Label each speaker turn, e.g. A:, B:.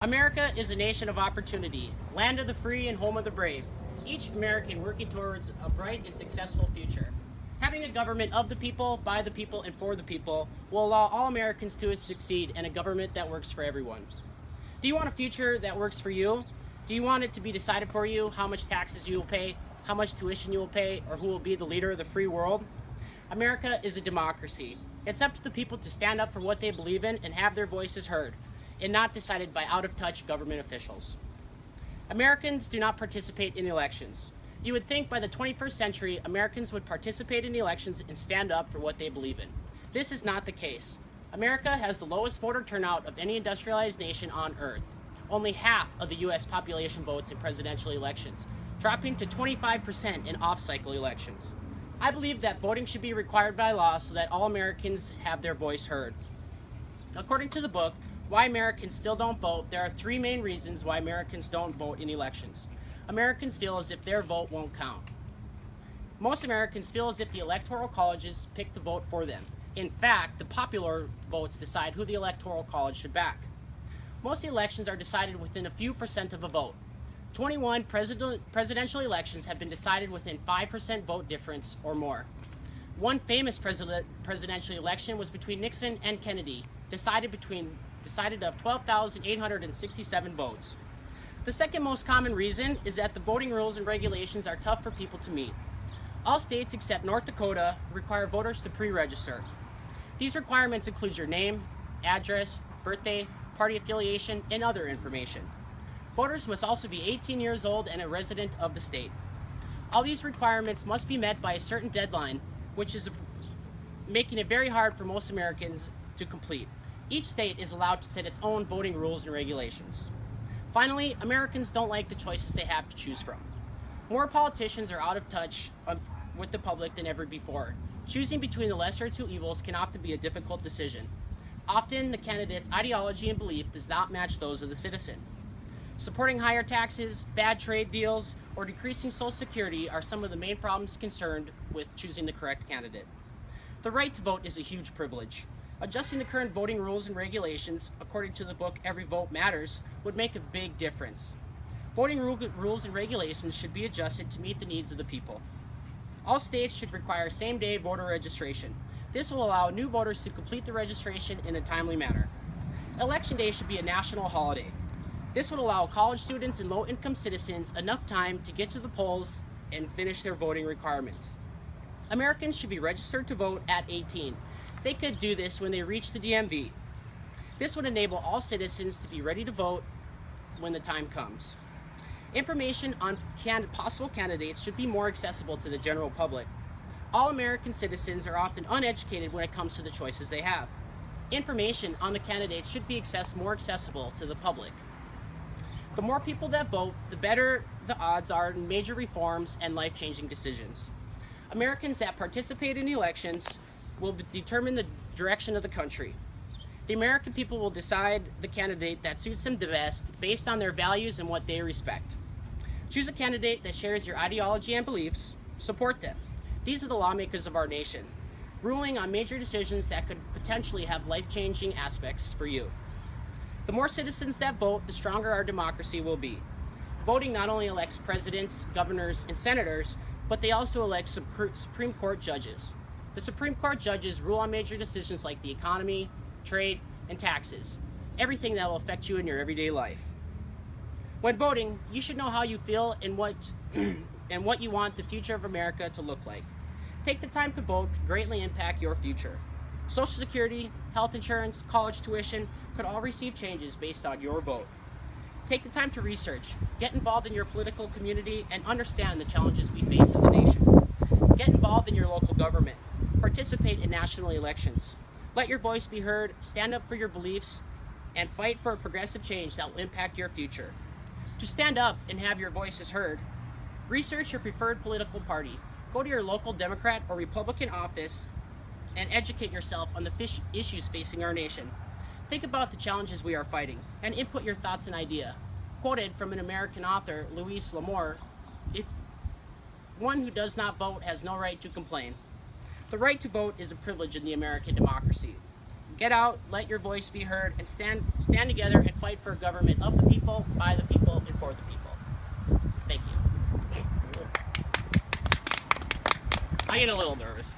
A: America is a nation of opportunity, land of the free and home of the brave. Each American working towards a bright and successful future. Having a government of the people, by the people, and for the people will allow all Americans to succeed in a government that works for everyone. Do you want a future that works for you? Do you want it to be decided for you how much taxes you will pay, how much tuition you will pay, or who will be the leader of the free world? America is a democracy. It's up to the people to stand up for what they believe in and have their voices heard, and not decided by out-of-touch government officials. Americans do not participate in elections. You would think by the 21st century, Americans would participate in the elections and stand up for what they believe in. This is not the case. America has the lowest voter turnout of any industrialized nation on Earth. Only half of the U.S. population votes in presidential elections, dropping to 25% in off-cycle elections. I believe that voting should be required by law so that all Americans have their voice heard. According to the book, Why Americans Still Don't Vote, there are three main reasons why Americans don't vote in elections. Americans feel as if their vote won't count. Most Americans feel as if the electoral colleges pick the vote for them. In fact, the popular votes decide who the electoral college should back. Most elections are decided within a few percent of a vote. 21 presidential elections have been decided within 5% vote difference or more. One famous presidential election was between Nixon and Kennedy, decided of 12,867 votes. The second most common reason is that the voting rules and regulations are tough for people to meet. All states except North Dakota require voters to pre-register. These requirements include your name, address, birthday, party affiliation, and other information. Voters must also be 18 years old and a resident of the state. All these requirements must be met by a certain deadline, which is making it very hard for most Americans to complete. Each state is allowed to set its own voting rules and regulations. Finally, Americans don't like the choices they have to choose from. More politicians are out of touch with the public than ever before. Choosing between the lesser of two evils can often be a difficult decision. Often, the candidate's ideology and belief does not match those of the citizen. Supporting higher taxes, bad trade deals, or decreasing Social Security are some of the main problems concerned with choosing the correct candidate. The right to vote is a huge privilege. Adjusting the current voting rules and regulations, according to the book Every Vote Matters, would make a big difference. Voting rules and regulations should be adjusted to meet the needs of the people. All states should require same-day voter registration. This will allow new voters to complete the registration in a timely manner. Election Day should be a national holiday. This would allow college students and low-income citizens enough time to get to the polls and finish their voting requirements. Americans should be registered to vote at 18. They could do this when they reach the DMV. This would enable all citizens to be ready to vote when the time comes. Information on possible candidates should be more accessible to the general public. All American citizens are often uneducated when it comes to the choices they have. Information on the candidates should be more accessible to the public. The more people that vote, the better the odds are in major reforms and life-changing decisions. Americans that participate in elections will determine the direction of the country. The American people will decide the candidate that suits them the best based on their values and what they respect. Choose a candidate that shares your ideology and beliefs. Support them. These are the lawmakers of our nation, ruling on major decisions that could potentially have life-changing aspects for you. The more citizens that vote, the stronger our democracy will be. Voting not only elects presidents, governors, and senators, but they also elect Supreme Court judges. The Supreme Court judges rule on major decisions like the economy, trade, and taxes, everything that will affect you in your everyday life. When voting, you should know how you feel and what you want the future of America to look like. Take the time to vote could greatly impact your future. Social Security, health insurance, college tuition could all receive changes based on your vote. Take the time to research, get involved in your political community, and understand the challenges we face as a nation. Get involved in your local government. Participate in national elections. Let your voice be heard, stand up for your beliefs, and fight for a progressive change that will impact your future. To stand up and have your voices heard, research your preferred political party. Go to your local Democrat or Republican office and educate yourself on the issues facing our nation. Think about the challenges we are fighting and input your thoughts and ideas. Quoted from an American author, Louise L'Amour, "If one who does not vote has no right to complain." The right to vote is a privilege in the American democracy. Get out, let your voice be heard, and stand together and fight for a government of the people, by the people, and for the people. Thank you. I get a little nervous.